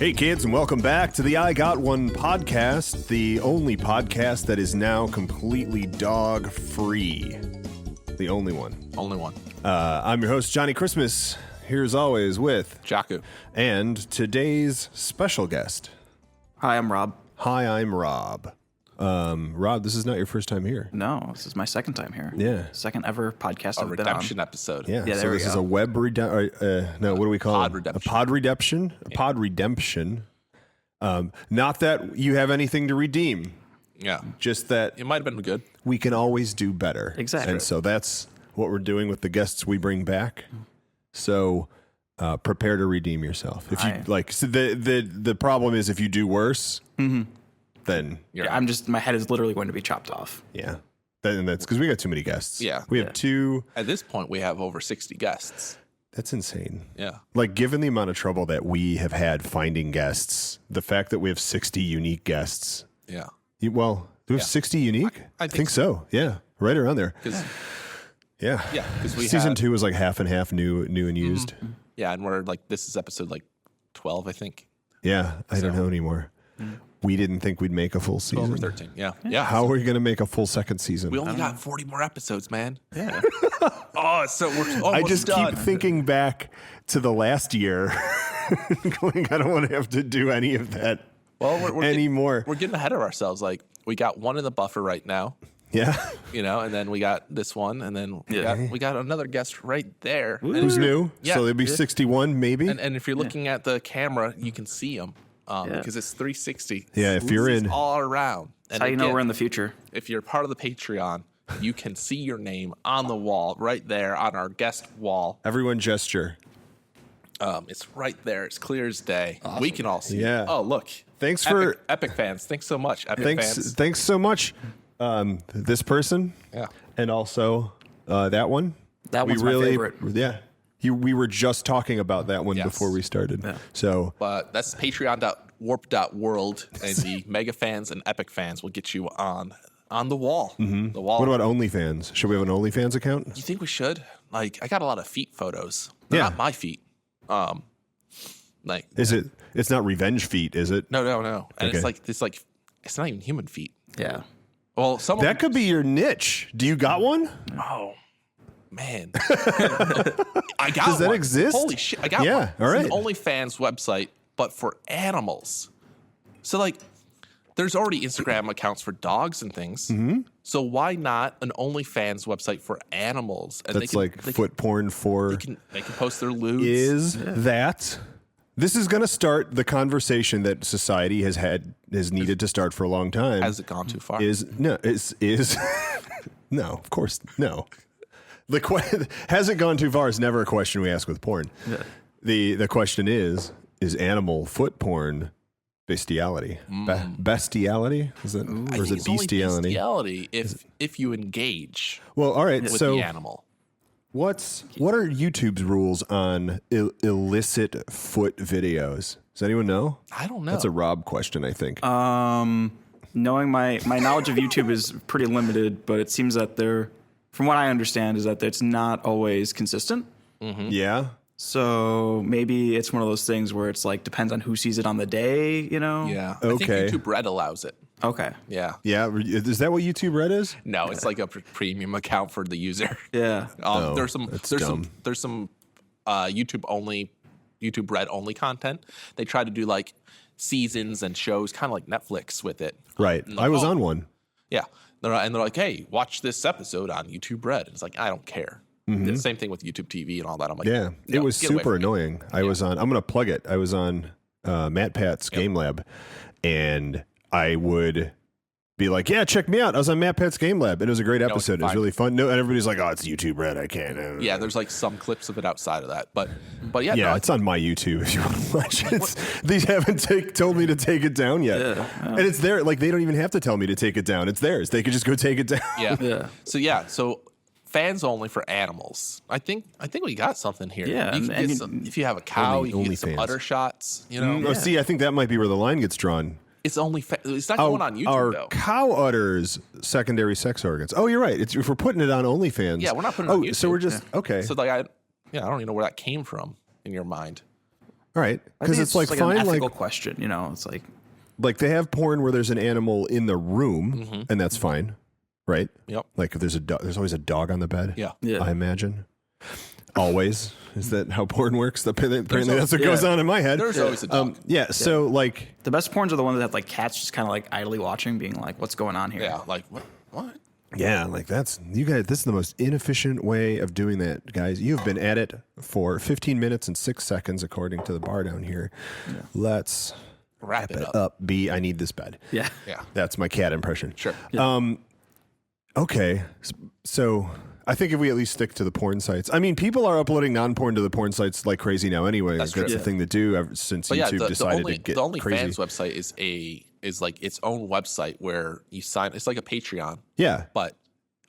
Hey kids, and welcome back to the I Got One podcast, the only podcast that is now completely dog-free. The only one. Only one. I'm your host, Johnny Christmas, here as always with Jaku. And today's special guest. Hi, I'm Rob. Hi, I'm Rob. Rob, this is not your first time here. No, this is my second time here. Yeah. Second ever podcast A I've been redemption on. episode. Yeah, Yeah, so there we this is go. a web no, what do we call Pod it? redemption. A pod redemption? A pod redemption. Not that you have anything to redeem, Yeah. just that It might have been good. we can always do better. Exactly. And so that's what we're doing with the guests we bring back. So prepare to redeem yourself. If you like, so the problem is if you do worse, then Yeah, my head is literally going to be chopped off. yeah, then that's because we got too many guests. Yeah. we have two. At this point, we have over 60 guests. That's insane. Yeah. Like, given the amount of trouble that we have had finding guests, the fact that we have 60 unique guests. Yeah. Do we have 60 unique? I think so. Yeah, right around there. Yeah. Yeah, 'cause we season had- 2 was like half and half new and used. Yeah, and we're like, this is episode like 12, I think. Yeah, I don't know anymore. We didn't think we'd make a full 12 or season. 13. Yeah. Yeah. How are we going to make a full second season? We only got 40 more episodes, man. Yeah. Oh, so we're almost I just done. keep thinking back to the last year, going, I don't want to have to do any of that we're anymore. We're getting ahead of ourselves. Like, we got one in the buffer right now, Yeah. and then we got this one, and then we got another guest right there. Who's new? Yeah. So there'll be 61 maybe. And if you're looking at the camera, you can see them because it's 360. Yeah, if you're It's in. all around. And That's how you know again, we're in the future. if you're part of the Patreon, you can see your name on the wall right there on our guest wall. Everyone gesture. It's right there. It's clear as day. We can all see. Yeah. It. Oh, look. Thanks for- Epic fans. Thanks so much, Epic fans. Thanks so much, this person. Yeah. And also that one. That one's my favorite. Yeah. We were just talking about that one Yes. before we started. So But that's patreon.warp.world, and the mega fans and epic fans will get you on the wall. The wall. what about OnlyFans? Should we have an OnlyFans account? You think we should? Like, I got a lot of feet photos. They're Yeah. not my feet. Like, Is it? It's not revenge feet, is it? no. And Okay. it's not even human feet. Yeah. Well, some of That could be your niche. Do you got one? Oh, man. I got Does that one. exist? Holy shit, I got Yeah, one. all right. It's an OnlyFans website, but for animals. So, like, there's already Instagram accounts for dogs and things. Mm-hmm. So why not an OnlyFans website for animals? And That's like foot porn for. they can post their lewds. Is that? This is going to start the conversation that society has needed to start for a long time. Has it gone too far? Is no, no, of course, no. Has it gone too far is never a question we ask with porn. Yeah. The question is animal foot porn bestiality? Bestiality? Is it, I or is think it it's only bestiality? bestiality if you engage Well, all right. with So the animal. what are YouTube's rules on illicit foot videos? Does anyone know? I don't know. That's a Rob question, I think. Knowing my knowledge of YouTube is pretty limited, but it seems that from what I understand, is that it's not always consistent. Yeah. So maybe it's one of those things where it's like depends on who sees it on the day, Yeah. I Okay. think YouTube Red allows it. Okay. Yeah. Yeah. Is that what YouTube Red is? No, it's like a premium account for the user. Yeah. There's some YouTube Red only content. They try to do like seasons and shows, kind of like Netflix with it. Right. I was on one. Yeah, they're like, hey, watch this episode on YouTube Red. And it's like, I don't care. The same thing with YouTube TV and all that. I'm like, Yeah. It no, was get away super from me. annoying. I'm going to plug it. I was on Matt Pat's Game Lab, and I would be like, yeah, check me out. I was on Matt Pat's Game Lab. And it was a great episode. It was fine. really fun. No, and everybody's like, oh, it's YouTube Red. I can't. Yeah, there's like some clips of it outside of that. But yeah, Yeah, no, it's on my YouTube if you want to watch it. They haven't told me to take it down yet. And it's there. Like, they don't even have to tell me to take it down. It's theirs. They could just go take it down. yeah. So fans only for animals. I think we got something here. Yeah, You can and get if you have a cow, you can get some OnlyFans. udder shots. You know, Oh, see, I think that might be where the line gets drawn. it's it's not going on YouTube Are though. cow udders secondary sex organs? Oh, you're right. If we're putting it on OnlyFans. Yeah, we're not putting it on so YouTube. we're just okay. So like I don't even know where that came from in your mind. All right, I because think it's like just fine, an ethical like question. You know, it's like they have porn where there's an animal in the room, Mm-hmm. and that's fine, right? Yep. Like if there's there's always a dog on the bed. Yeah. Yeah. I imagine. Always. Is that how porn works? Apparently that's what goes on in my head. There's always a dog. So like the best porns are the ones that have like cats just kind of like idly watching, being like, "What's going on here?" Yeah, like what? yeah, like that's you guys. This is the most inefficient way of doing that, guys. You've been at it for 15 minutes and 6 seconds, according to the bar down here. Yeah. Let's Wrap it up. up. B. I need this bed. Yeah. Yeah. That's my cat impression. Sure. Okay, so I think if we at least stick to the porn sites. I mean, people are uploading non-porn to the porn sites like crazy now. Anyway, that's true. the thing to do ever since But YouTube decided to get the OnlyFans crazy. website is like its own website where you sign. It's like a Patreon, Yeah, but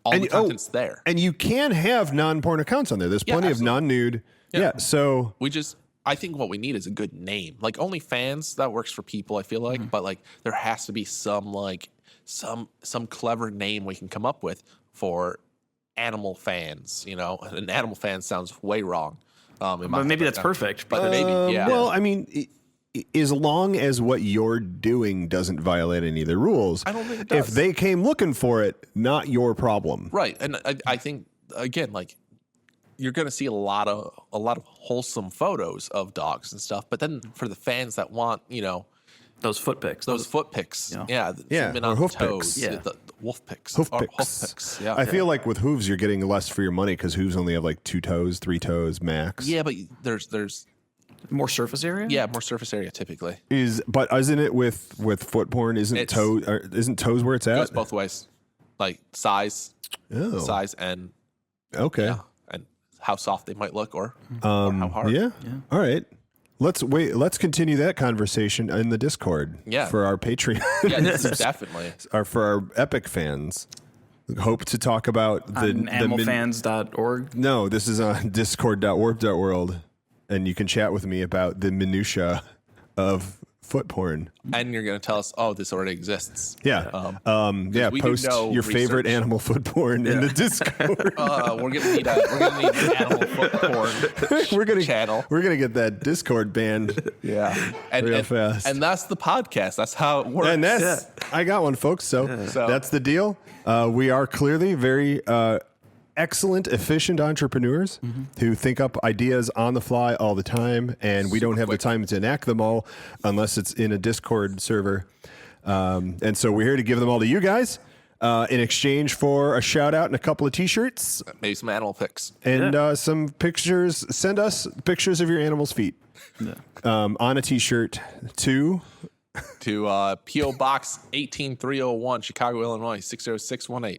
all the content's there. and you can have non-porn accounts on there. There's plenty of absolutely. non-nude. Yeah, so I think what we need is a good name. Like OnlyFans, that works for people, I feel like, but like there has to be some some clever name we can come up with for animal fans, you know. And animal fan sounds way wrong. But maybe that's perfect. But maybe, yeah. Well, I mean, as long as what you're doing doesn't violate any of the rules, I don't think it does. If they came looking for it, not your problem. Right. And I think again, like you're going to see a lot of wholesome photos of dogs and stuff. But then for the fans that want, you know, those foot pics, those foot pics, Yeah, zoom in or on hoof the toes, pics. Yeah. the wolf pics, Hoof or pics. hoof pics. Yeah, I feel like with hooves, you're getting less for your money because hooves only have like 2 toes, 3 toes max. yeah, but there's more surface area. more surface area typically. But isn't it with foot porn? Isn't toes where it's It at? goes both ways, like size Oh, and okay. and how soft they might look or how hard. Yeah. All right. Let's continue that conversation in the Discord. Yeah. For our Patreon. Yeah, this is definitely. or for our Epic fans. Hope to talk about the AnimalFans.org. No, this is on discord.warp.world, and you can chat with me about the minutia of foot porn. And you're going to tell us, oh, this already exists. Yeah. we do Post no your favorite research. animal foot porn in the Discord. We're going to need an animal foot porn we're gonna channel. We're gonna get that Discord banned. Yeah, and Real fast. And that's the podcast. That's how it works. And that's I got one, folks. So that's the deal. We are clearly very excellent, efficient entrepreneurs who think up ideas on the fly all the time, and we don't have the time to enact them all unless it's in a Discord server. And so we're here to give them all to you guys in exchange for a shout out and a couple of T-shirts maybe some animal pics. and some pictures. Send us pictures of your animal's feet on a T-shirt to P.O. Box 18301, Chicago, Illinois 60618.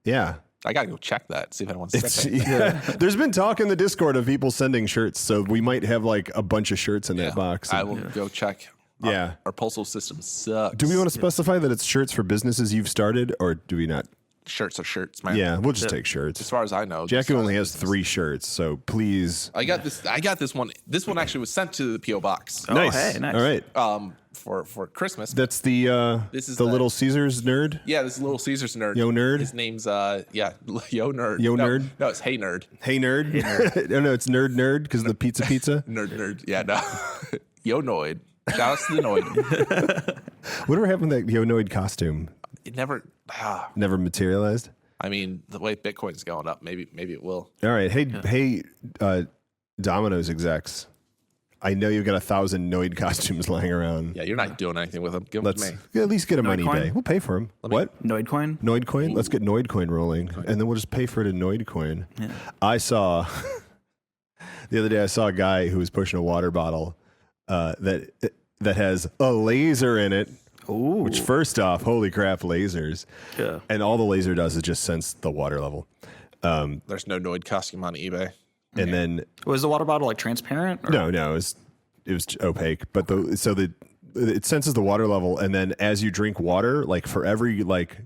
yeah. I gotta go check that. See if anyone's sent it. There's been talk in the Discord of people sending shirts, so we might have like a bunch of shirts in that box. I will go check. Yeah. Our postal system sucks. Do we want to specify that it's shirts for businesses you've started, or do we not? Shirts are shirts, man. Yeah, we'll just take As shirts. far as I know, Jaku only has 3 shirts, so please. I got this one. This one actually was sent to the P.O. Box. Nice. hey, nice. All right. For Christmas. That's the This is the the- Little Caesars nerd. Yeah, this is Little Caesars nerd. Yo nerd? His name's Yo Nerd. Yo No, Nerd? No, it's Hey Nerd. Hey nerd. no, it's nerd because the pizza. Nerd. Yeah, no. Yo Noid. Shout out to the Noid. Whatever happened to that Yonoid costume? It never. Never materialized. I mean, the way Bitcoin's going up, maybe it will. All right. Hey, Domino's execs. I know you've got 1,000 Noid costumes lying around. Yeah, you're not doing anything with them. Give them Let's to me. at least get them on Noid coin? eBay. We'll pay for them. What? Noidcoin. Noid coin? Let's get Noid coin rolling, and then we'll just pay for it in Noid coin. Yeah. I saw the other day. I saw a guy who was pushing a water bottle that has a laser in it. Ooh. Which, first off, holy crap, lasers! Yeah. And all the laser does is just sense the water level. There's no Noid costume on eBay. And then Was the water bottle like transparent? Or? no, it was opaque. But it senses the water level, and then as you drink water, like for every like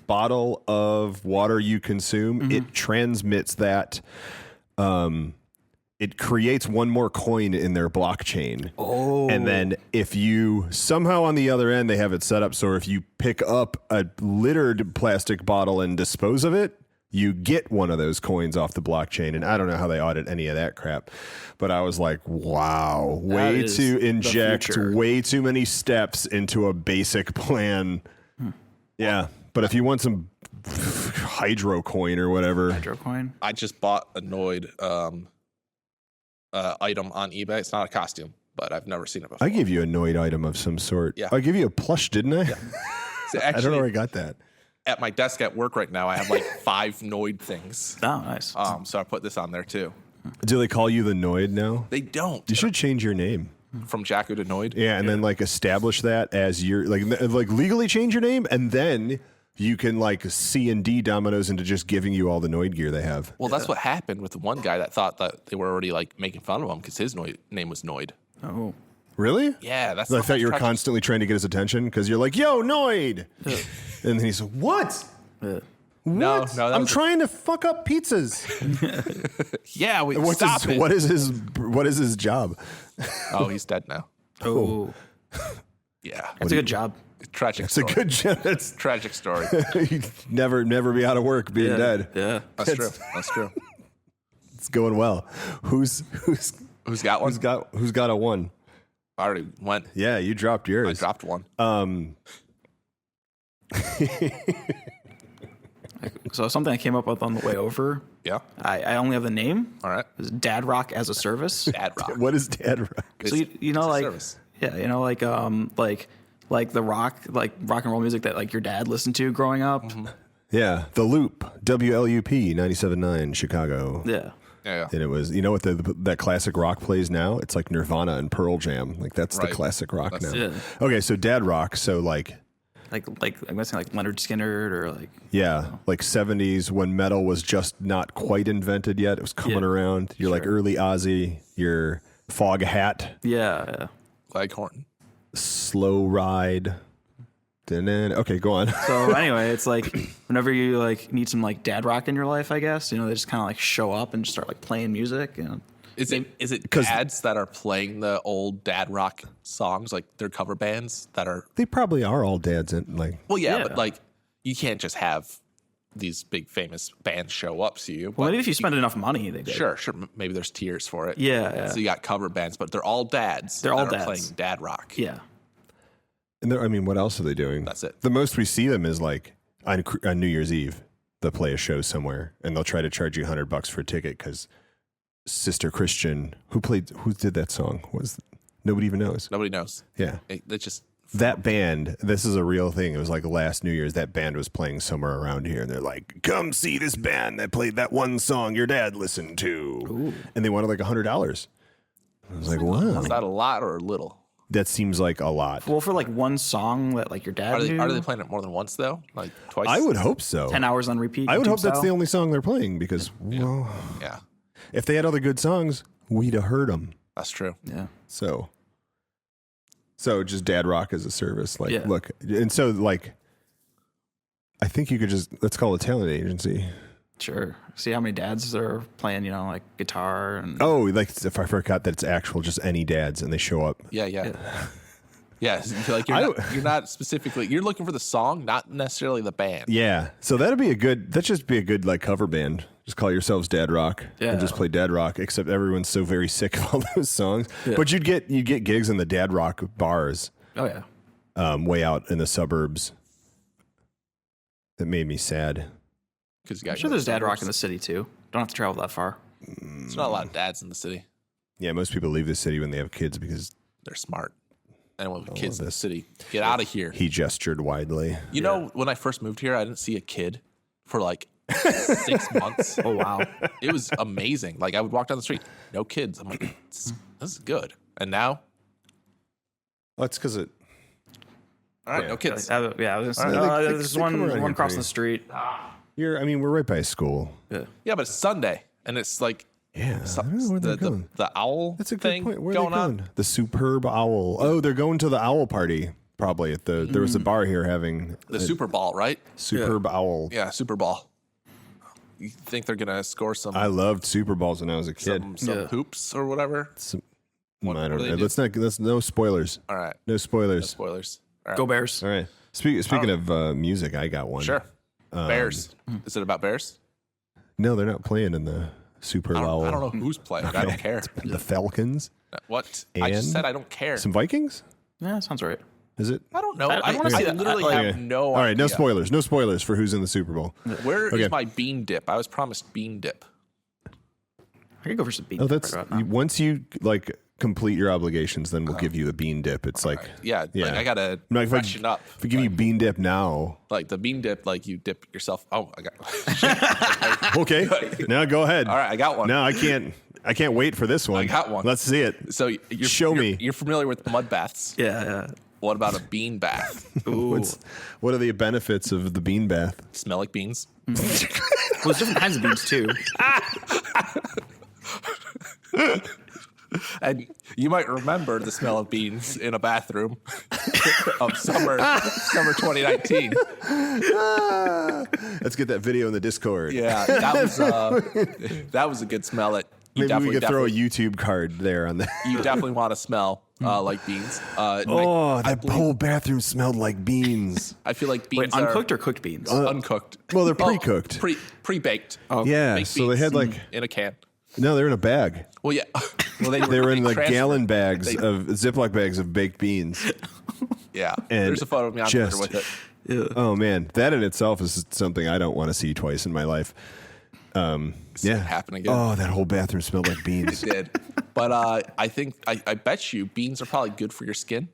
bottle of water you consume, it transmits that. It creates one more coin in their blockchain. Oh. And then if you somehow on the other end, they have it set up so if you pick up a littered plastic bottle and dispose of it, you get one of those coins off the blockchain. And I don't know how they audit any of that crap. But I was like, wow, way to inject way too many steps into a basic plan. Yeah. But if you want some hydro coin or whatever. Hydro coin? I just bought a Noid item on eBay. It's not a costume, but I've never seen it before. I gave you a Noid item of some sort. Yeah. I gave you a plush, didn't I? Yeah. So actually, I don't know where I got that. At my desk at work right now, I have like 5 Noid things. Oh, nice. So I put this on there too. Do they call you the Noid now? They don't. You should change your name. From Jaku to Noid. Yeah, and then like establish that as your like legally change your name, and then you can like C&D Domino's into just giving you all the Noid gear they have. Well, that's what happened with the one guy that thought that they were already like making fun of him because his name was Noid. Oh. Really? Yeah, that's. I thought you were constantly trying to get his attention because you're like, "Yo, Noid," and then he's like, "What? No, What? I'm trying to fuck up pizzas." Yeah, What is his job? Oh, he's dead now. Oh. Yeah, That's a good job. tragic. It's a good job. It's tragic story. You'd never be out of work being dead. Yeah. That's true. That's true. It's going well. Who's got one? who's got a one? I already went. Yeah, you dropped yours. I dropped one. So something I came up with on the way over. Yeah. I only have the name. All right. It's Dad Rock as a Service. Dad rock. What is Dad Rock? So you know, it's a like, service. yeah, you know, like the rock and roll music that like your dad listened to growing up. Mm-hmm. Yeah, The Loop, WLUP 97.9 Chicago. Yeah. Yeah. And it was, you know what that classic rock plays now? It's like Nirvana and Pearl Jam. Like that's Right. the classic rock That's now. it. Okay, so Dad Rock. So like, I'm guessing like Leonard Skinner or like. yeah, like 70s when metal was just not quite invented yet. It was coming around. You're like early Ozzy. Your Fog Hat, Yeah. Leghorn. Slow Ride. Okay, go on. So anyway, it's like whenever you like need some like dad rock in your life, I guess, you know, they just kind of like show up and just start like playing music. You know? Is it dads that are playing the old dad rock songs, like their cover bands that are? They probably are all dads. And like, Well, yeah, Yeah. but like you can't just have these big famous bands show up to you. Well, but maybe if you spend enough money, they did. Sure. Maybe there's tiers for it. Yeah. So you got cover bands, but they're all dads. They're all that are dads. playing dad rock. Yeah. and I mean, what else are they doing? That's it. The most we see them is like on New Year's Eve, they'll play a show somewhere and they'll try to charge you $100 for a ticket because Sister Christian, who did that song, nobody even knows. Nobody knows. Yeah. It just That band, this is a real thing. It was like last New Year's, that band was playing somewhere around here and they're like, come see this band that played that one song your dad listened to. Ooh. And they wanted like $100. I was like, wow. is that a lot or a little? That seems like a lot. Well, for like one song that like your dad knew, Are they playing it more than once though? Like twice? I would hope so. 10 hours on repeat. I would YouTube hope that's style? the only song they're playing because, well, Yeah, if they had other good songs, we'd have heard them. that's true. Yeah. So just Dad Rock as a service. Like, Yeah. look, and so like, I think you could let's call it a talent agency. Sure. See how many dads are playing, you know, like guitar and. Oh, like if I forgot that it's actual, just any dads, and they show up. Yeah. Yeah, like you're not specifically. You're looking for the song, not necessarily the band. Yeah, so that'd just be a good like cover band. Just call yourselves Dad Rock and just play Dad Rock. Except everyone's so very sick of all those songs. Yeah. But you'd get gigs in the Dad Rock bars. Oh yeah. Way out in the suburbs. That made me sad. I'm sure there's dad rock in the city too. Don't have to travel that far. There's not a lot of dads in the city. Yeah, most people leave the city when they have kids because They're smart. Anyone with kids in the city, get out of here. he gestured widely. You know, when I first moved here, I didn't see a kid for like 6 months. Oh wow. It was amazing. Like I would walk down the street, no kids. I'm like, this is good. And now, Oh, it's because it. all right, no kids. I was gonna say, They there's come around one here crossing pretty- the street. We're right by a school. Yeah. Yeah, but it's Sunday, and it's like Yeah, I don't know where they're going. the owl That's a good thing point. Where are going they going? on. The superb owl. Oh, they're going to the owl party. Probably at the. There was a bar here having The Super Bowl, right? superb owl. Yeah, Super Bowl. You think they're gonna score some I loved Super Bowls when I was a kid. some Yeah. hoops or whatever? I don't do they know. do? Let's no spoilers. All right, No spoilers. spoilers. All right. Go Bears. All right. Speaking of music, I got one. Sure. Bears. Is it about bears? No, they're not playing in the Super Bowl. I don't know who's playing. I don't care. The Falcons. What? I just And said I don't care. Some Vikings? Yeah, sounds right. Is it? I don't know. I wanna see that. literally Okay. have no All right, idea. no spoilers. No spoilers for who's in the Super Bowl. Where is Okay. my bean dip? I was promised bean dip. I could go for some beans. Oh, that's right about now. once you like complete your obligations, then we'll give you the bean dip. It's like Yeah, Like I gotta Like, freshen up. If we give you bean dip now, Like the bean dip, like you dip yourself. Oh, I got. okay. Now go ahead. All right, I got one. No, I can't wait for this one. I got one. Let's see it. So Show me. You're familiar with mud baths? Yeah. What about a bean bath? Ooh. What are the benefits of the bean bath? Smell like beans. Well, there's different kinds of beans too. And you might remember the smell of beans in a bathroom of summer 2019. Let's get that video in the Discord. Yeah, that was a good smell. That you Maybe we could throw a definitely- YouTube card there on that. You definitely want to smell like beans. Oh, that whole bathroom smelled like beans. I feel like beans Wait, uncooked or cooked beans? uncooked. Well, they're pre-cooked. Pre-baked. Oh, Yeah, Baked so they beans had like in a can. no, they're in a bag. Well, yeah. Well, They were in like transferred. gallon bags They- of Ziploc bags of baked beans. Yeah. And There's a photo of me on Twitter just- with it. Oh man, that in itself is something I don't want to see twice in my life. Yeah, happen again. Oh, that whole bathroom smelled like beans. Did. But I think I bet you beans are probably good for your skin.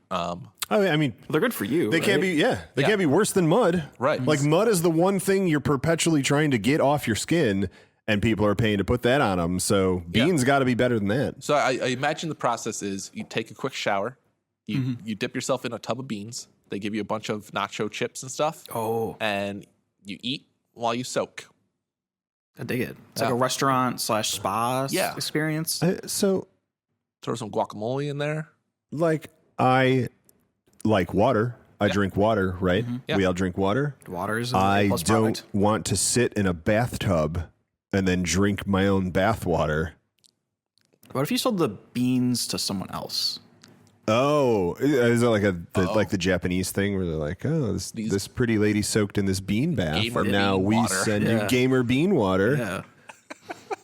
I mean, they're good for you. they can't be. Yeah, they can't be worse than mud. Right. Like mud is the one thing you're perpetually trying to get off your skin, and people are paying to put that on them. So beans got to be better than that. So I imagine the process is you take a quick shower, you dip yourself in a tub of beans. They give you a bunch of nacho chips and stuff. Oh, And you eat while you soak. I dig it. It's like a restaurant / spa Yeah. experience. So, Throw some guacamole in there. like, I like water. I drink water, right? Yeah. We all drink water. Water is a I plus don't product. want to sit in a bathtub and then drink my own bath water. What if you sold the beans to someone else? Oh, is it like like the Japanese thing where they're like, oh, this pretty lady soaked in this bean bath, Gamer and now bean we water. send you Yeah. gamer bean water. Yeah.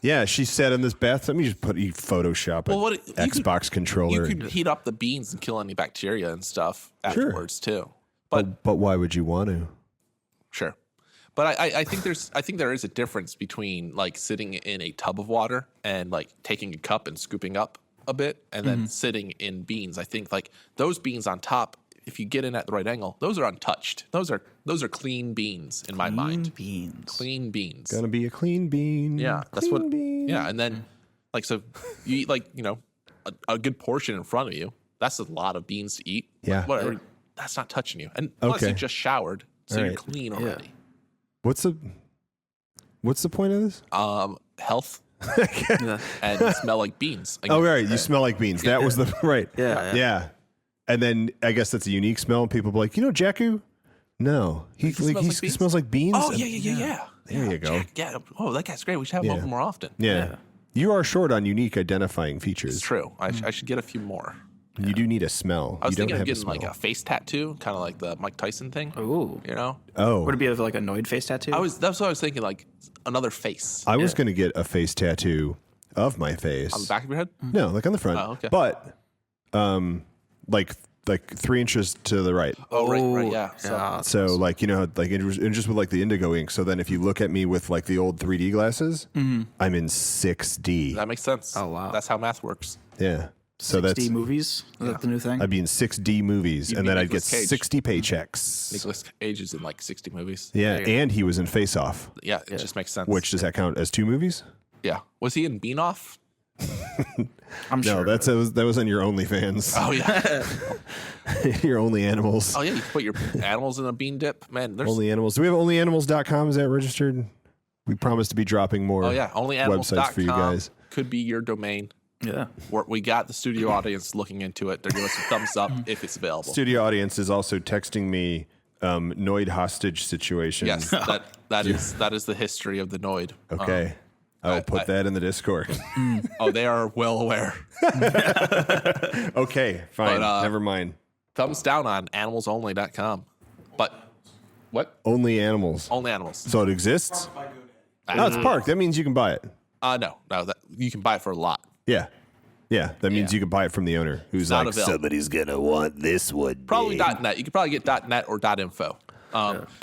Yeah, she sat in this bathtub. You just Photoshop Well, an you could- Xbox controller. You could heat up the beans and kill any bacteria and stuff afterwards too. But but why would you want to? sure. But I think there is a difference between like sitting in a tub of water and like taking a cup and scooping up a bit and then sitting in beans. I think like those beans on top, if you get in at the right angle, those are untouched. Those are clean beans in my mind. Beans. Clean beans. Gonna be a clean bean. Yeah, that's Clean what. bean. Yeah, and then like so you eat like a good portion in front of you. That's a lot of beans to eat. Yeah. Whatever. That's not touching you. And plus Okay. you just showered, so All you're right. clean already. What's the point of this? Health Yeah. and smell like beans. Oh, right. You smell like beans. That was the right. Yeah. Yeah. And then I guess that's a unique smell. People be like, Jaku? No, he smells like beans? smells like beans. Oh yeah. There you go. Jack, yeah. Oh, that guy's great. We should have him Yeah. over more often. Yeah. You are short on unique identifying It's features. true. I should get a few more. You do need a smell. I was you don't thinking of have a getting smell. like a face tattoo, kind of like the Mike Tyson thing. Ooh. You know, oh, Would it be like a Noid face tattoo? that's what I was thinking. Like another face I was going to get a face tattoo of my face. on the back of your head. No, like on the front. Oh, okay. But, like 3 inches to the right. Oh, right, yeah. So, So like like and just with like the indigo ink. So then if you look at me with like the old 3D glasses, I'm in 6D. that makes sense. Oh, wow. That's how math works. Yeah. So 6D that's movies? Is that the new thing? I'd be in 6D movies, You'd and be then I'd get Nicolas Cage. 60 paychecks. Nicholas Cage is in like 60 movies. Yeah, and he was in Face Off. Yeah, it just makes sense. Which does that count as 2 movies? Yeah. Was he in Bean Off? I'm No, sure. that was on your OnlyFans. Oh yeah. Your Only Animals. Oh yeah. You can put your animals in a bean dip. Man, there's. Only Animals. Do we have onlyanimals.com? Is that registered? We promise to be dropping more Oh yeah. OnlyAnimals.com websites for you guys. could be your domain. Yeah. We got the studio audience looking into it. They're giving us a thumbs up if it's available. Studio audience is also texting me Noid hostage situation. Yes, that is the history of the Noid. Okay. I'll put that in the Discord. Oh, they are well aware. Okay, fine. But, Never mind. Thumbs down on animalsonly.com. But what? Only Animals. Only animals. So it exists? Oh, it's parked. That means you can buy it. No, that you can buy it for a lot. Yeah. Yeah, that means you can buy it from the owner who's Not like, available. somebody's going to want this one. Probably babe." .net. You could probably get .net or .info.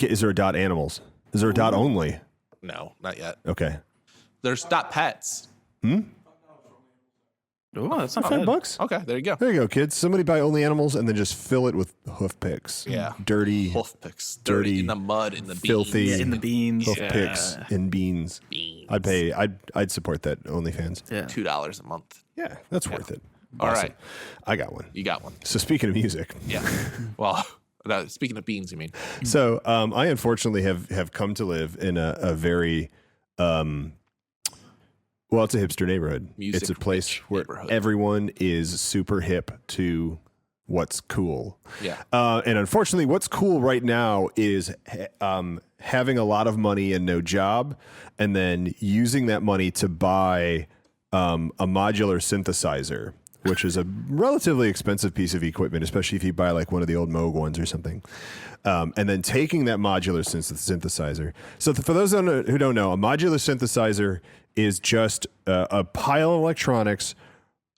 Is there a .animals? Is there a .only? No, not yet. Okay. There's .pets. Oh, that's not bad. $5? Okay, there you go. There you go, kids. Somebody buy only animals and then just fill it with hoof picks. Yeah. Dirty Hoof picks. Dirty in the mud, in the filthy beans. In the beans. hoof picks and beans. Beans. I'd support that OnlyFans. Yeah. $2 a month. Yeah, that's worth it. All Awesome. right. I got one. You got one. So speaking of music, Yeah. Well, no, speaking of beans, you mean? so I unfortunately have come to live in a very well, it's a hipster neighborhood. Music It's a place rich where neighborhood. everyone is super hip to what's cool. Yeah. And unfortunately, what's cool right now is having a lot of money and no job, and then using that money to buy a modular synthesizer, which is a relatively expensive piece of equipment, especially if you buy like one of the old Moog ones or something. And then taking that modular synthesizer. So for those who don't know, a modular synthesizer is just a pile of electronics.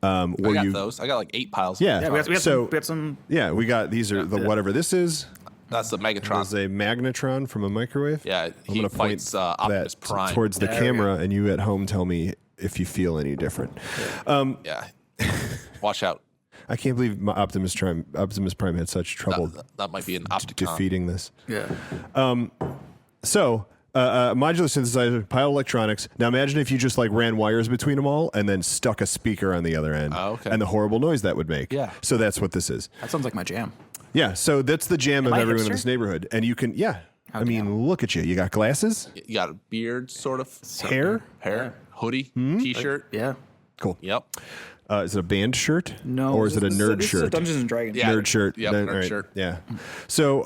I got those. I got like 8 piles. Yeah. Yeah, we have So- some. Yeah, we got these are whatever this is. That's the Megatron. Is a magnetron from a microwave. Yeah, I'm he gonna point fights Optimus that Prime. towards the There we camera, and you at home tell me if you feel any different. Yeah. Watch out. I can't believe Optimus Prime had such trouble That might be an Opticon. defeating this. Yeah. So, modular synthesizer, pile of electronics. Now imagine if you just like ran wires between them all and then stuck a speaker on the other end. Oh, okay. And the horrible noise that would make. Yeah. So that's what this is. That sounds like my jam. Yeah. So that's the jam of I a everyone in hipster? this neighborhood. And you can, I mean, look at you. You got glasses, You got a beard, sort of. hair. Hoodie, Hmm? T-shirt. Yeah. Cool. Yep. Is it a band shirt? No. Or is it a nerd This is a shirt? Dungeons and Dragons. Yeah. Nerd shirt. Yep, Then- nerd all right, shirt. Yeah. So,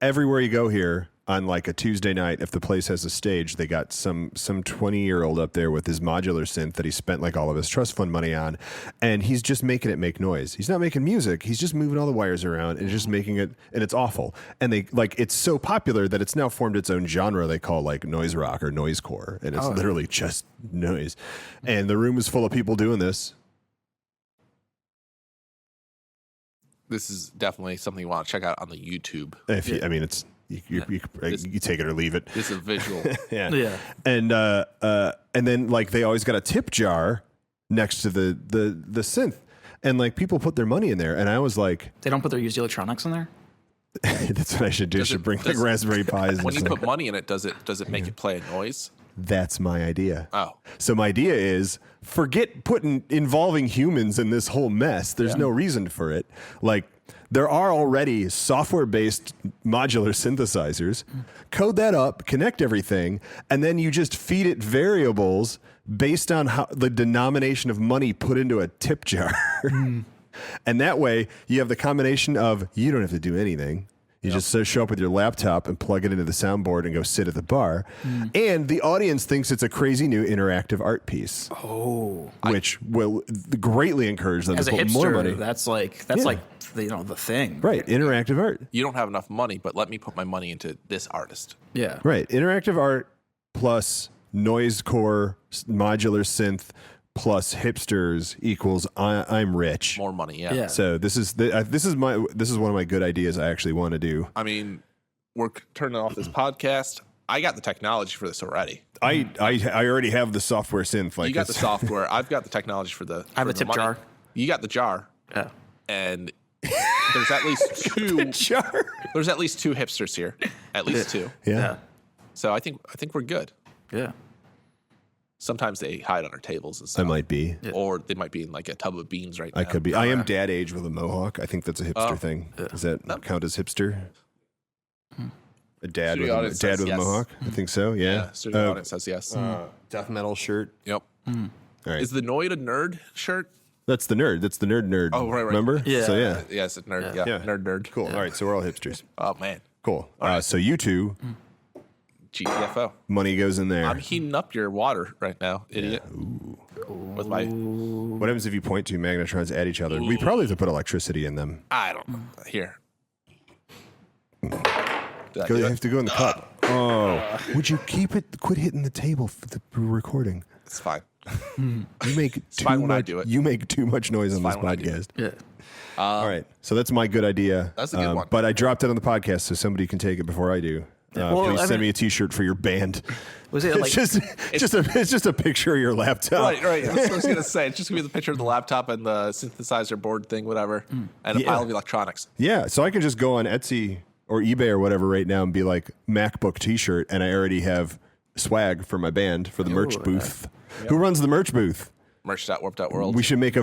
everywhere you go here on like a Tuesday night, if the place has a stage, they got some 20-year-old up there with his modular synth that he spent like all of his trust fund money on, and he's just making it make noise. He's not making music. He's just moving all the wires around and just making it, and it's awful. And they like it's so popular that it's now formed its own genre they call like noise rock or noisecore, and it's literally just noise. And the room is full of people doing this. This is definitely something you want to check out on the YouTube. If you, I mean, it's you take it or leave it. This is a visual. Yeah. Yeah. And then like they always got a tip jar next to the synth, and like people put their money in there, and I was like, They don't put their used electronics in there? that's what I should do. Does Should it- bring like does- Raspberry Pis. When and you stuff. put money in it, does it make it play a noise? That's my idea. Oh. So my idea is forget involving humans in this whole mess. There's no reason for it. Like there are already software-based modular synthesizers. Code that up, connect everything, and then you just feed it variables based on how the denomination of money put into a tip jar. And that way you have the combination of you don't have to do anything. You just show up with your laptop and plug it into the soundboard and go sit at the bar. And the audience thinks it's a crazy new interactive art piece. Oh. Which will greatly encourage them As to a put more money. hipster, that's like the thing. Right, interactive art. You don't have enough money, but let me put my money into this artist. Yeah. Right, interactive art plus noise core modular synth plus hipsters equals I'm rich. More money, yeah. Yeah. So this is one of my good ideas I actually want to do. I mean, we're turning off this podcast. I got the technology for this already. I already have the software synth. Like You got the it's- software. I've got the technology for the. I have for a the tip money. jar. You got the jar, Yeah. and there's at least two. jar. There's at least 2 hipsters here. At least 2. Yeah. So I think we're good. Yeah. Sometimes they hide under tables and I stuff. might be. Or they might be in like a tub of beans right now. I could be. I am dad age with a mohawk. I think that's a hipster Oh. thing. Does that count as hipster? A dad Studio with a audience says yes. mohawk. I think so. Yeah. Yeah, studio audience says yes. Death metal shirt. Yep. All right. Is the Noid a nerd shirt? That's the nerd. That's the nerd. Oh, right. Remember? Yeah. So yeah. Yeah, it's a nerd. Yeah. Yeah. Nerd. Cool. All right. So we're all hipsters. Oh man. Cool. So you two, GTFO. money goes in there. I'm heating up your water right now, idiot. With my, What happens if you point two magnetrons at each other? We probably have to put electricity in them. I don't know. Here. I have to go in the cup. Oh, would you keep it? Quit hitting the table for the recording. It's fine. You make fine when I do it. You make too much noise on this podcast. Yeah. All right, so that's my good idea. That's a good one. But I dropped it on the podcast, so somebody can take it before I do. Please send me a T-shirt for your band. Was it like It's just a picture of your laptop. Right. That's what I was gonna say. It's just gonna be the picture of the laptop and the synthesizer board thing, whatever, and a pile of electronics. Yeah, so I can just go on Etsy or eBay or whatever right now and be like MacBook T-shirt, and I already have swag for my band for the merch booth. Who runs the merch booth? Merch.warp.world. We should make a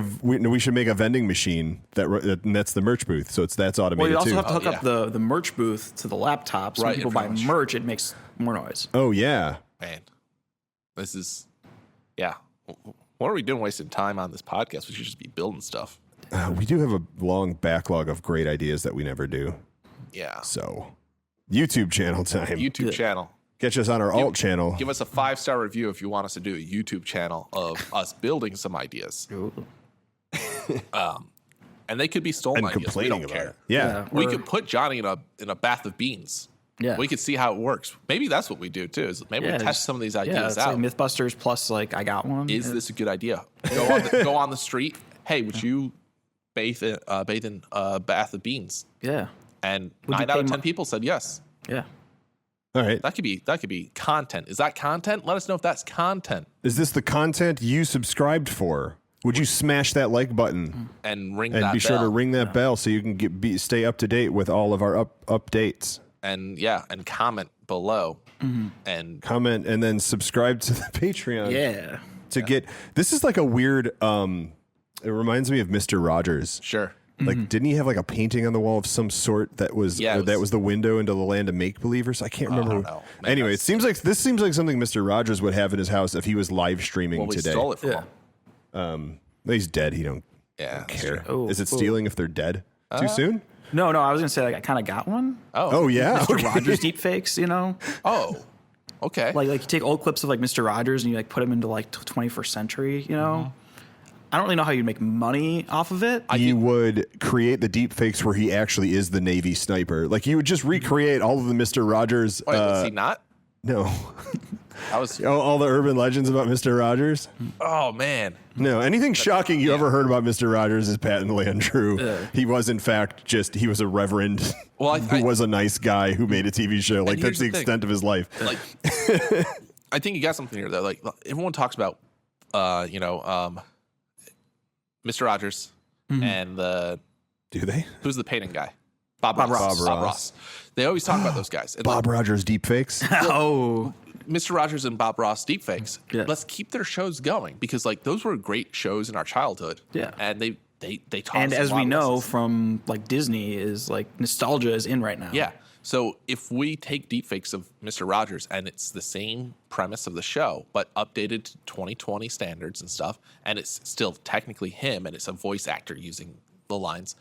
vending machine and that's the merch booth. So that's automated well, you also too. have to hook up the merch booth to the laptop. So when people buy merch, it makes more noise. Oh yeah, man, this is What are we doing wasting time on this podcast? We should just be building stuff. We do have a long backlog of great ideas that we never do. Yeah. So YouTube channel time. YouTube channel. Catch us on our alt channel. Give us a 5-star review if you want us to do a YouTube channel of us building some ideas. And they could be stolen and ideas. Complaining we don't about care. it. Yeah. We could put Johnny in a bath of beans. Yeah. We could see how it works. Maybe that's what we do too. Is maybe we test some of these ideas out. Like Mythbusters plus like I got one. Is this a good idea? Go on the street. Hey, would you bathe in a bath of beans? Yeah. And 9 out of 10 people said yes. Yeah. All right. That could be content. Is that content? Let us know if that's content. Is this the content you subscribed for? Would you smash that like button and ring that bell? And be sure to ring that bell so you can stay up to date with all of our updates. And comment below and comment and then subscribe to the Patreon. Yeah. This is like a weird it reminds me of Mr. Rogers. Sure. Like, didn't he have like a painting on the wall of some sort that was that was the window into the land of make believers? I can't remember. I don't know. Anyway, this seems like something Mr. Rogers would have in his house if he was live streaming today. Stole it from him. He's dead. He don't care. Is it stealing if they're dead? Too soon? No. I was gonna say like I kind of got one. Oh yeah. Mr. Rogers deep fakes. You know. Oh. Okay. Like you take old clips of like Mr. Rogers and you like put them into like 21st century. You know. I don't really know how you'd make money off of it. You would create the deep fakes where he actually is the Navy sniper. Like you would just recreate all of the Mr. Rogers. Wait, was he not? No. That was all the urban legends about Mr. Rogers. Oh man. No, anything shocking you ever heard about Mr. Rogers is patently untrue. He was in fact he was a reverend who was a nice guy who made a TV show. Like that's the extent of his life. Like I think you got something here though. Like everyone talks about Mr. Rogers and who's the painting guy? Bob Ross. They always talk about those guys. And Bob Rogers deepfakes. Mr. Rogers and Bob Ross deepfakes. Yeah. Let's keep their shows going because like those were great shows in our childhood. Yeah. And they taught us. And as we know lessons. from like Disney is like nostalgia is in right now. Yeah. So if we take deepfakes of Mr. Rogers and it's the same premise of the show, but updated to 2020 standards and stuff, and it's still technically him and it's a voice actor using the lines,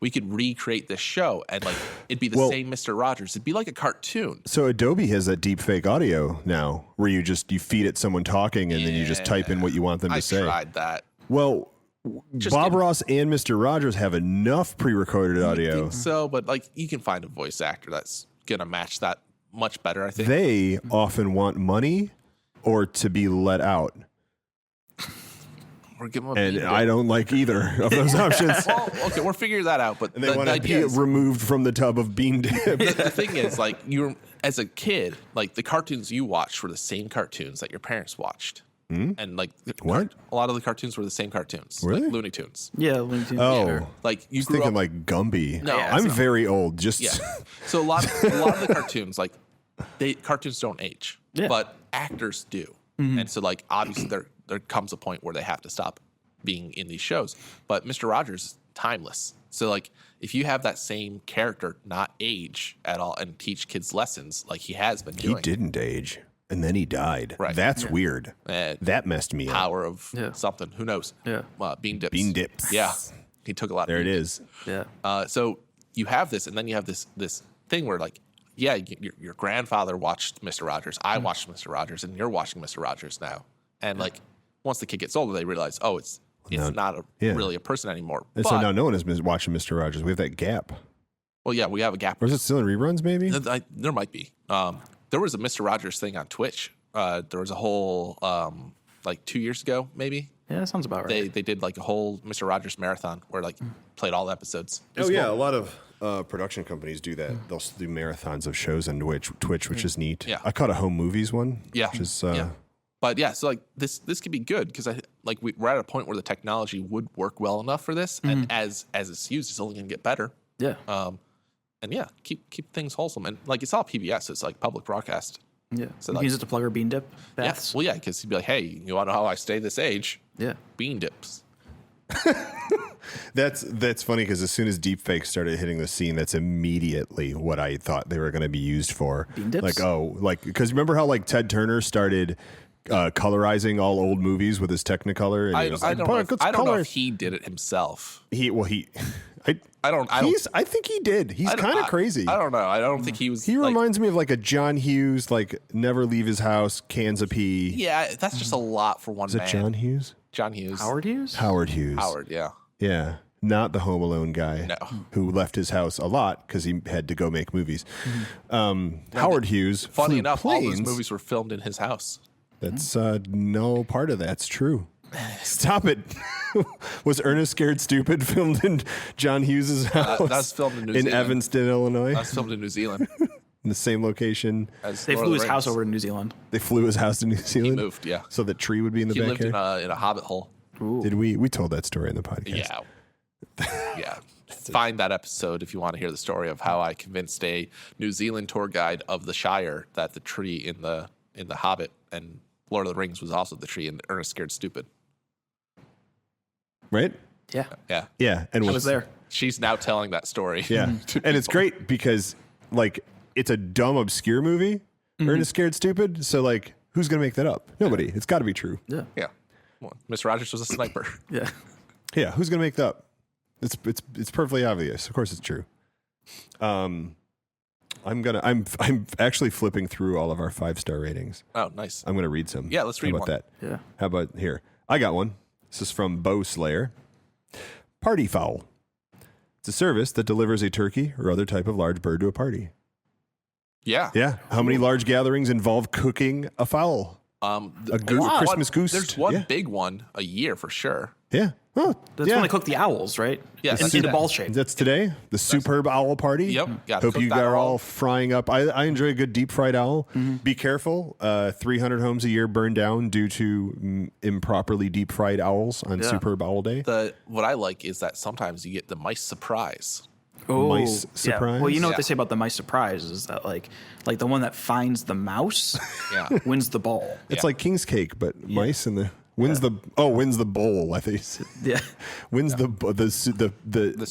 we could recreate this show and like it'd be the same Mr. Rogers. It'd be like a cartoon. So Adobe has that deepfake audio now where you feed it someone talking and then you just type in what you want them to say. I tried that. Well, Bob Ross and Mr. Rogers have enough pre-recorded audio. So, but like you can find a voice actor that's gonna match that much better. I think they often want money or to be let out. Or give them a I don't like either of those options. Well, okay, we're figuring that out. But and they want to be removed from the tub of bean dip. The thing is, like you, as a kid, like the cartoons you watched were the same cartoons that your parents watched. And like what? A lot of the cartoons were the same cartoons. Really? Like Looney Tunes. Yeah, Looney Tunes. Oh. Sure. Like you grew thinking up like Gumby. No, I'm very old. So a lot of the cartoons, like cartoons don't age. Yeah. But actors do. And so like obviously there comes a point where they have to stop being in these shows. But Mr. Rogers, timeless. So like if you have that same character not age at all and teach kids lessons like he has been doing. He didn't age. And then he died. Right. That's weird. That messed me up. Power of something. Who knows? Yeah. Bean dips. Bean dips. Yeah. He took a lot. There of it bean is. dips. Yeah. So you have this, and then you have this thing where like, yeah, your grandfather watched Mr. Rogers. I watched Mr. Rogers, and you're watching Mr. Rogers now. And like, once the kid gets older, they realize, oh, it's not really a person anymore. And so now no one is watching Mr. Rogers. We have that gap. Well, yeah, we have a gap. Or is it still in reruns? Maybe. There might be. There was a Mr. Rogers thing on Twitch. There was a whole like 2 years ago, maybe. Yeah, that sounds about right. They did like a whole Mr. Rogers marathon where like played all the episodes. Oh yeah, a lot of production companies do that. They'll do marathons of shows on Twitch, which is neat. Yeah. I caught a home movies one. Yeah, which is, yeah. But yeah, so like this could be good because we're at a point where the technology would work well enough for this, and as it's used, it's only going to get better. Yeah. And yeah, keep things wholesome, and like it's all PBS, so it's like public broadcast. Yeah. So you like, can use it to plug our bean dip yeah, baths. well, yeah, because he'd be like, hey, you want to know how I stay this age? Yeah. Bean dips. That's funny because as soon as deepfakes started hitting the scene, that's immediately what I thought they were going to be used for. Bean dips? Because remember how like Ted Turner started colorizing all old movies with his Technicolor? And I don't know if he he did it himself. I think he did. He's kind of crazy. I don't know. I don't think he was. He reminds me of like a John Hughes, like never leave his house, cans of pee. Yeah, that's just a lot for one man. Is it John Hughes? John Hughes. Howard Hughes? Howard Hughes. Howard, yeah. Yeah. Not the Home Alone guy. No. Who left his house a lot because he had to go make movies. Howard Hughes. Funny flew enough, planes. all those movies were filmed in his house. That's no part of that's true. Stop it. Was Ernest Scared Stupid filmed in John Hughes's house? That was filmed in New Zealand. In Evanston, Illinois? That was filmed in New Zealand. In the same location. They flew his house over to New Zealand. They flew his house to New Zealand? He moved, yeah. So the tree would be in the He lived backyard? in a hobbit hole. Ooh. Did we told that story in the podcast? Yeah. Yeah. Find that episode if you want to hear the story of how I convinced a New Zealand tour guide of the Shire that the tree in the Hobbit and Lord of the Rings was also the tree in Ernest Scared Stupid. Right? Yeah. Yeah. Yeah. And I was there. She's now telling that story. Yeah. And it's great because like it's a dumb, obscure movie. Ernest Scared Stupid. So like who's gonna make that up? Nobody. It's gotta be true. Yeah. Yeah. Well, Mr. Rogers was a sniper. Yeah. Yeah, who's gonna make that up? It's perfectly obvious. Of course it's true. I'm actually flipping through all of our 5-star ratings. Oh, nice. I'm gonna read some. Yeah, let's read How about one. that? Yeah. How about here? I got one. This is from Bow Slayer. Party Fowl. It's a service that delivers a turkey or other type of large bird to a party. Yeah. Yeah. How many large gatherings involve cooking a fowl? A Christmas goose. There's one Yeah. big one a year for sure. Yeah. Oh, That's yeah. when they cook the owls, right? Yeah, In that's the today. ball shape. That's today. The superb owl party. Yep. Gotta Hope cook you that are owl. all frying up. I enjoy a good deep fried owl. Be careful. 300 homes a year burn down due to improperly deep fried owls on Yeah. Superb Owl Day. What I like is that sometimes you get the mice surprise. Oh, Mice yeah. surprise? Well, you know what Yeah. they say about the mice surprise is that like the one that finds the mouse Yeah. wins the ball. It's Yeah. like King's Cake, but mice and the wins the bowl. I think Yeah. wins the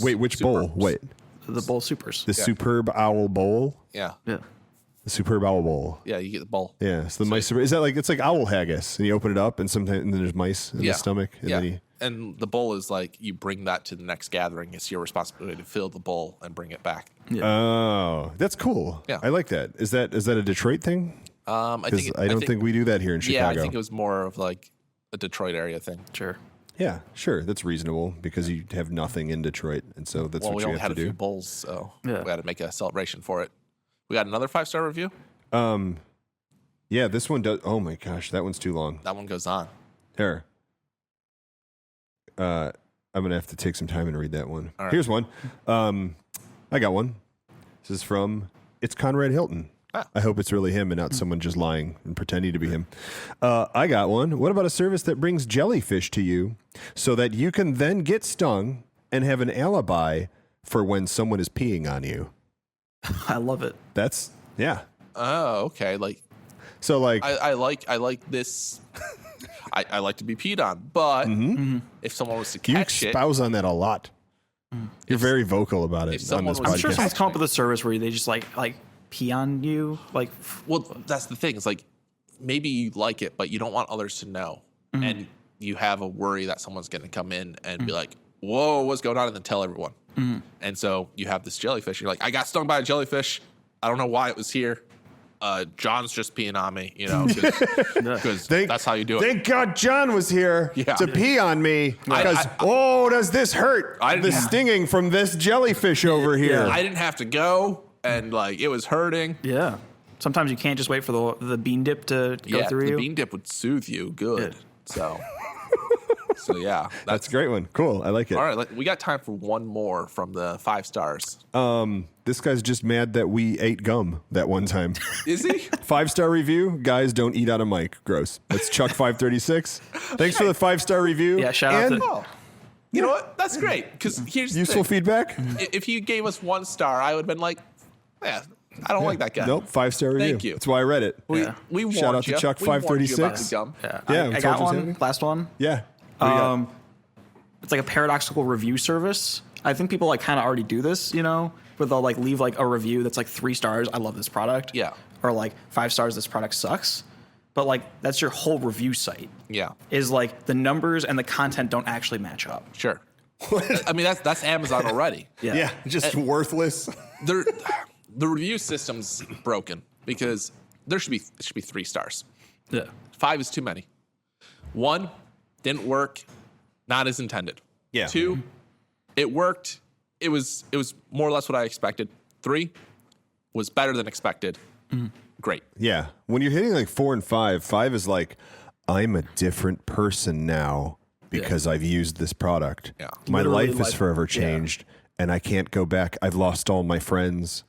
wait, which bowl? Superbs. Wait, The bowl supers. the Superb Owl Bowl. Yeah. Yeah. The Superb Owl Bowl. Yeah, you get the bowl. Yeah, so the mice. Is that like it's like owl haggis, and you open it up, and sometimes and then there's mice in Yeah. the stomach, and Yeah. then And the bowl is like you bring that to the next gathering. It's your responsibility to fill the bowl and bring it back. oh, that's cool. Yeah. I like that. Is that a Detroit thing? I Because think I don't think we do that here in Yeah, Chicago. I think it was more of like a Detroit area thing. Sure. Yeah, sure, that's reasonable because you have nothing in Detroit, and so that's Well, what we you only have had to a few do. bowls, so Yeah. we had to make a celebration for it. We got another 5-star review. Yeah, this one does. Oh my gosh, that one's too long. That one goes on. Here. I'm gonna have to take some time and read that one. All right. Here's one. I got one. This is from It's Conrad Hilton. Ah. I hope it's really him and not someone just lying and pretending to be him. I got one. What about a service that brings jellyfish to you so that you can then get stung and have an alibi for when someone is peeing on you? I love it. That's yeah. Oh, okay. Like So like I like this. I like to be peed on, but if someone was to you catch it, espouse on that a lot. You're very vocal about it if on someone this was- I'm sure podcast. someone's come up with a service where they just like pee on you. Like, well, that's the thing. It's like maybe you like it, but you don't want others to know, and you have a worry that someone's going to come in and be like, "Whoa, what's going on?" and then tell everyone. And so you have this jellyfish. You're like, "I got stung by a jellyfish. I don't know why it was here." John's just peeing on me, because that's how you do it. Thank God John was here to pee on me because, does this hurt? The stinging from this jellyfish over here. I didn't have to go, and it was hurting. Yeah. Sometimes you can't just wait for the bean dip to go through you. The bean dip would soothe you good. So yeah. That's a great one. Cool. I like it. All right. We got time for one more from the 5 stars. This guy's just mad that we ate gum that one time. Is he? 5-star review. Guys, don't eat out of mic. Gross. That's Chuck 536. Thanks for the 5-star review. Yeah, shout out to... You know what? That's great. Because here's useful the thing. feedback. If you gave us 1 star, I would have been like, I don't like that guy. Nope, 5-star review. Thank you. That's why I read it. We warned Shout out to you. Chuck We warned you about 536. the gum. I got one. Last one. Yeah. What do you got? It's like a paradoxical review service. I think people kind of already do this, where they'll leave a review that's 3 stars. I love this product. Yeah. Or 5 stars. This product sucks. But that's your whole review site. Yeah. Is the numbers and the content don't actually match up. Sure. I mean, that's Amazon already. Yeah. Just worthless. The review system's broken because it should be 3 stars. Yeah. 5 is too many. 1, didn't work, not as intended. Yeah. 2, it worked. It was more or less what I expected. 3 was better than expected. Great. Yeah. When you're hitting 4 and 5, 5 is I'm a different person now because I've used this product. Yeah. My Literally life is forever changed. And I can't go back. I've lost all my friends.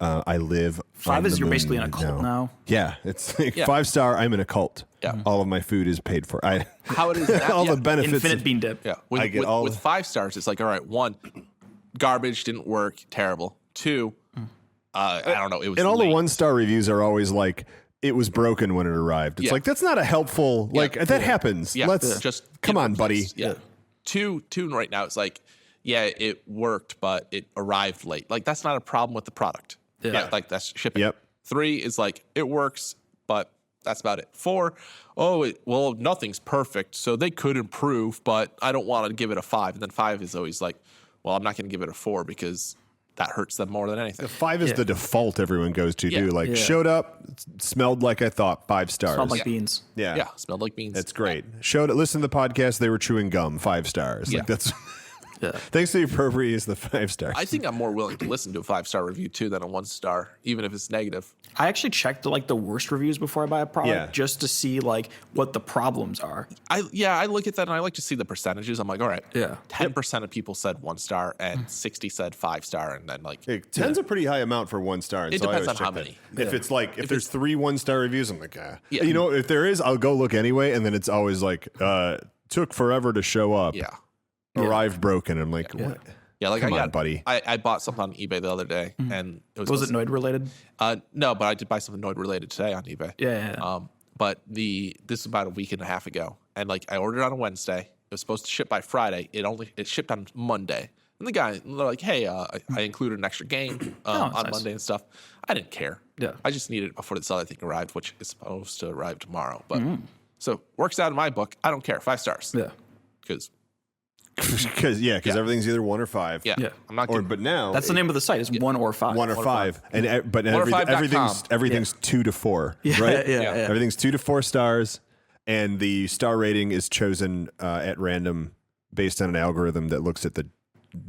I live. 5 is on the you're basically moon in a cult now. Yeah, it's 5-star. I'm in a cult. Yeah. All of my food is paid for. How it is now. all the benefits. Infinite of- bean dip. Yeah. I get all with 5 stars, it's all right, 1, garbage, didn't work, terrible. 2, I don't know, it was And all late. the 1-star reviews are always it was broken when it arrived. It's that's not a helpful. That happens. Yeah. Let's just come on, buddy. Yeah. 2 right now, it's it worked, but it arrived late. That's not a problem with the product. Yeah. That's shipping. Yep. 3 is it works, but that's about it. 4, nothing's perfect, so they could improve, but I don't want to give it a 5. And then 5 is always I'm not going to give it a 4 because that hurts them more than anything. 5 is the default everyone goes to do. Showed up, smelled like I thought, 5 stars. Smelled like beans. Yeah. Yeah, smelled like beans. That's great. Showed it. Listen to the podcast. They were chewing gum. 5 stars. Yeah. That's. Yeah. Thanks to the appropriate use of the 5 stars. I think I'm more willing to listen to a 5-star review too than a 1-star, even if it's negative. I actually checked the worst reviews before I buy a product just to see what the problems are. I look at that and I like to see the percentages. I'm all right. Yeah. 10% of people said 1-star and 60 said 5-star, and then 10's a pretty high amount for 1 star. And It so I depends always on how check that. many. If it's if there's 3 1-star reviews, I'm Yeah. if there is, I'll go look anyway. And then it's always took forever to show up. Yeah. Arrived broken. I'm what? Yeah, Come on, buddy. I bought something on eBay the other day, and it Was it Noid related? No, but I did buy something Noid related today on eBay. Yeah. But this is about a week and a half ago, and I ordered on a Wednesday. It was supposed to ship by Friday. It shipped on Monday, and they're like, "Hey, I included an extra game on nice. Monday and stuff." I didn't care. Yeah. I just needed it before this other thing arrived, which is supposed to arrive tomorrow. But so works out in my book. I don't care. 5 stars. Yeah. Because Because everything's either 1 or 5. yeah, Yeah. I'm not. But now That's the name of the site. It's 1 or 5. 1 or 5, and but 1or5.com. everything's 2 to 4, right? Yeah. Everything's 2 to 4 stars, and the star rating is chosen at random based on an algorithm that looks at the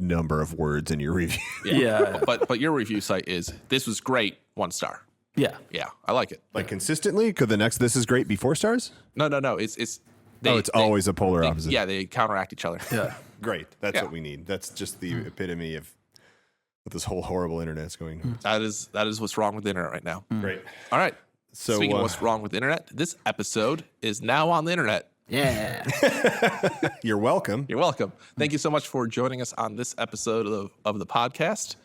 number of words in your review. Yeah. But your review site is this was great 1 star. Yeah. Yeah, I like it. Consistently, could the next this is great be 4 stars? No. It's It's always a polar opposite. Yeah, they counteract each other. Yeah. Great. That's Yeah. what we need. That's just the epitome of what this whole horrible internet's going on. That is what's wrong with the internet right now. Great. All right. So Speaking of what's wrong with the internet, this episode is now on the internet. Yeah. You're welcome. You're welcome. Thank you so much for joining us on this episode of the podcast.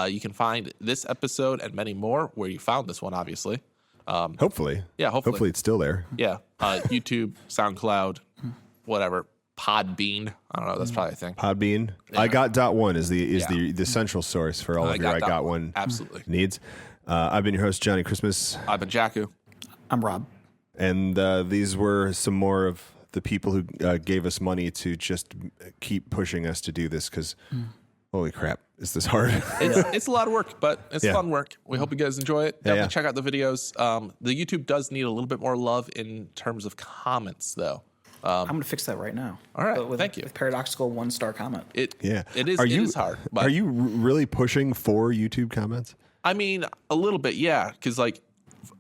You can find this episode and many more where you found this one, obviously. Hopefully. Yeah, hopefully. Hopefully it's still there. Yeah. YouTube, SoundCloud, whatever. Podbean. I don't know. That's probably a thing. Podbean. I got .1 is the central source for all of your I got one Absolutely. needs. I've been your host, Johnny Christmas. I've been Jaku. I'm Rob. And these were some more of the people who gave us money to just keep pushing us to do this because, holy crap, is this hard? It's a lot of work, but it's Yeah. fun work. We hope you guys enjoy it. Yeah, Definitely yeah. check out the videos. The YouTube does need a little bit more love in terms of comments, though. I'm going to fix that right now. All right, With thank you. With paradoxical 1-star comment. It Yeah. it is Are it you, is hard. But are you really pushing for YouTube comments? I mean, a little bit, yeah, because like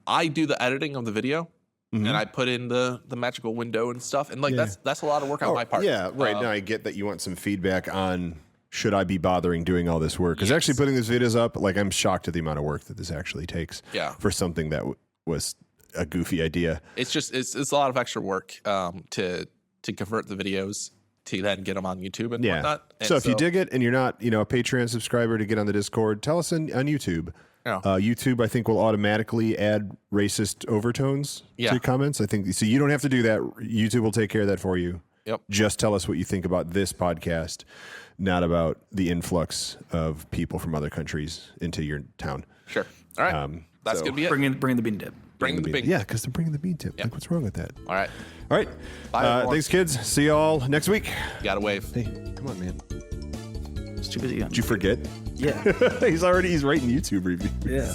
I do the editing of the video. And I put in the magical window and stuff, and like that's a lot of work on my part. Yeah, right. Now I get that you want some feedback on should I be bothering doing all this work? Because actually putting these videos up, like I'm shocked at the amount of work that this actually takes. Yeah. For something that was a goofy idea. It's just it's a lot of extra work to convert the videos to then get them on YouTube and whatnot. And so if you dig it and you're not, a Patreon subscriber to get on the Discord, tell us on YouTube. Yeah. YouTube, I think, will automatically add racist overtones to comments. I think so. You don't have to do that. YouTube will take care of that for you. Yep. Just tell us what you think about this podcast, not about the influx of people from other countries into your town. Sure. All right. That's so gonna be it. Bring the bean dip. Bring the big. Yeah, because they're bringing the bean tip. Like, what's wrong with that? All right. All right. Bye, everyone. Thanks, kids. See you all next week. You got to wave. Hey, come on, man. It's too busy. Did you forget? Yeah. He's writing YouTube reviews. Yeah.